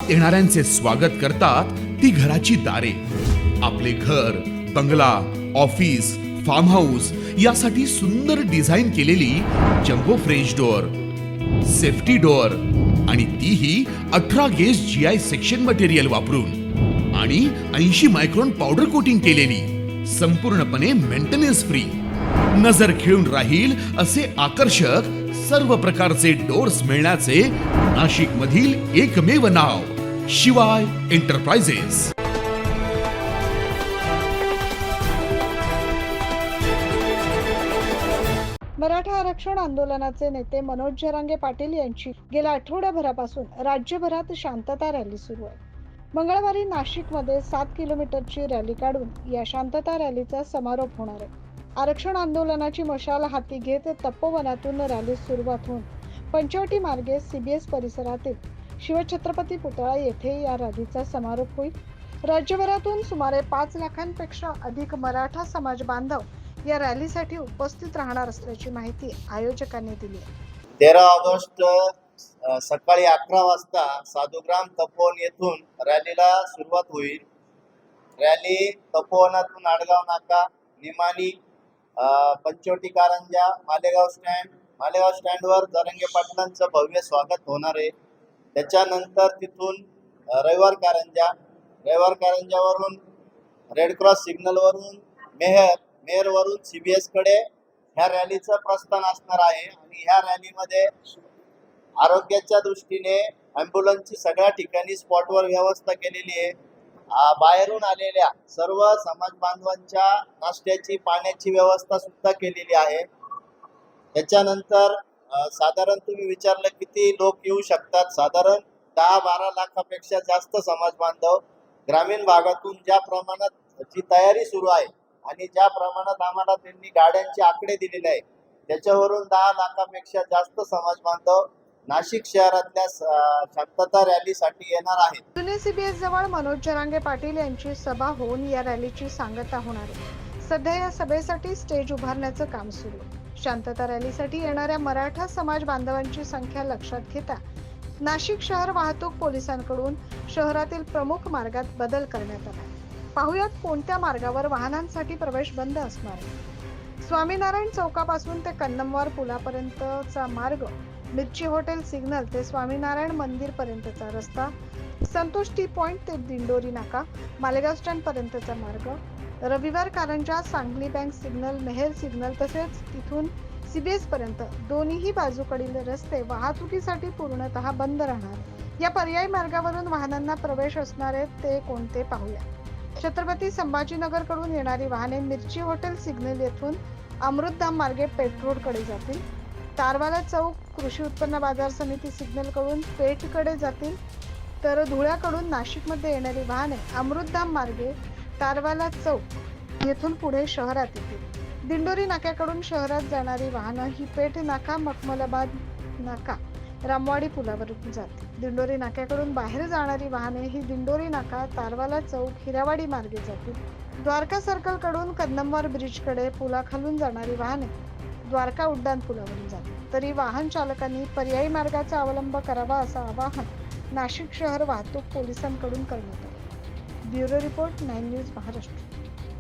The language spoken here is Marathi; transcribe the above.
आत येणाऱ्यांचे स्वागत करतात ती घराची दारे. आपले घर, बंगला, ऑफिस, फार्म हाऊस यासाठी सुंदर डिझाईन केलेली jumbo French door, safety door आणि तीही 18 गेज GI सेक्शन मटेरियल वापरून आणि 80 मायक्रॉन पावडर कोटिंग केलेली, संपूर्णपणे मेंटेनन्स फ्री. नजर खिळून राहील असे आकर्षक सर्व प्रकारचे डोअर्स मिळण्याचे नाशिक मधील एकमेव नाव शिवाय एंटरप्राइजेस. मराठा आरक्षण आंदोलनाचे नेते मनोज जरांगे पाटील यांची गेल्या आठवड्याभरापासून राज्यभरात शांतता रॅली सुरू आहे. मंगळवारी नाशिकमध्ये 7 किलोमीटरची रॅली काढून या शांतता रॅलीचा समारोप होणार आहे. आरक्षण आंदोलनाची मशाल हाती घेत तपोवनातून रॅली सुरुवात होऊन पंचवटी मार्गे CBS परिसरातील शिवछत्रपती पुतळा येथे या रॅलीचा समारोप होईल. राज्यभरातून सुमारे 5 लाखांपेक्षा अधिक मराठा समाज बांधव या रॅलीसाठी उपस्थित राहणार असल्याची माहिती आयोजकांनी दिली आहे. 13 ऑगस्ट सकाळी 11 वाजता साधुग्राम तपोवन येथून रॅलीला सुरुवात होईल. रॅली तपोवनातून आडगाव नाका, निमाणी, पंचवटी कारंजा, मालेगाव स्टँडवर जरांगे पाटलांचं भव्य स्वागत होणार आहे. त्याच्यानंतर तिथून रविवार कारंजावरून रेड क्रॉस सिग्नलवरून मेहरवरून CBS कडे ह्या रॅलीचं प्रस्थान असणार आहे. आणि ह्या रॅलीमध्ये आरोग्याच्या दृष्टीने ॲम्ब्युलन्सची सगळ्या ठिकाणी स्पॉटवर व्यवस्था केलेली आहे. बाहेरून आलेल्या सर्व समाज बांधवांच्या नाश्त्याची, पाण्याची व्यवस्था सुद्धा केलेली आहे. त्याच्यानंतर साधारण तुम्ही विचारलं किती लोक येऊ शकतात, साधारण 10-12 लाखापेक्षा जास्त समाज बांधव ग्रामीण भागातून ज्या प्रमाणात जी तयारी सुरू आहे आणि ज्या प्रमाणात आम्हाला त्यांनी गाड्यांचे आकडे दिलेले आहेत त्याच्यावरून 10 लाखापेक्षा जास्त समाज बांधव नाशिक शहरातल्या शांतता रॅलीसाठी येणार आहेत. जुने CBS जवळ मनोज जरांगे पाटील यांची सभा होऊन या रॅलीची सांगता होणार आहे. सध्या या सभेसाठी स्टेज उभारण्याचं काम सुरू आहे. शांतता रॅलीसाठी येणाऱ्या मराठा समाज बांधवांची संख्या लक्षात घेता नाशिक शहर वाहतूक पोलिसांकडून शहरातील प्रमुख मार्गात बदल करण्यात आला आहे. पाहुयात कोणत्या मार्गावर वाहनांसाठी प्रवेश बंद असणार आहे. स्वामीनारायण चौकापासून ते कन्नमवार पुलापर्यंतचा मार्ग, मिरची हॉटेल सिग्नल ते स्वामीनारायण मंदिर पर्यंतचा रस्ता, संतोष टी पॉइंट ते दिंडोरी नाका, मालेगाव स्टँड पर्यंतचा मार्ग, रविवार कारंजा, सांगली बँक सिग्नल, मेहेर सिग्नल तसेच तिथून CBS पर्यंत दोन्ही बाजूकडील रस्ते वाहतुकीसाठी पूर्णतः बंद राहणार. या पर्यायी मार्गावरून वाहनांना प्रवेश असणार आहेत ते कोणते पाहूया. छत्रपती संभाजीनगर कडून येणारी वाहने मिरची हॉटेल सिग्नल येथून अमृतधाम मार्गे पेठ रोडकडे जातील. तारवाला चौक कृषी उत्पन्न बाजार समिती सिग्नल कडून पेठकडे जातील. तर धुळ्याकडून नाशिकमध्ये येणारी वाहने अमृतधाम मार्गे तारवाला चौक येथून पुढे शहरात येतील. दिंडोरी नाक्याकडून शहरात जाणारी वाहनं ही पेठ नाका, मखमलाबाद नाका, रामवाडी पुलावरून जातील. दिंडोरी नाक्याकडून बाहेर जाणारी वाहने ही दिंडोरी नाका, तारवाला चौक, हिरावाडी मार्गे जातील. द्वारका सर्कल कडून कन्नमवार ब्रिजकडे पुलाखालून जाणारी वाहने द्वारका उड्डाण पुलावरून जातील. तरी वाहन चालकांनी पर्यायी मार्गाचा अवलंब करावा असं आवाहन नाशिक शहर वाहतूक पोलिसांकडून करण्यात आले. Bureau report 9 news Maharashtra.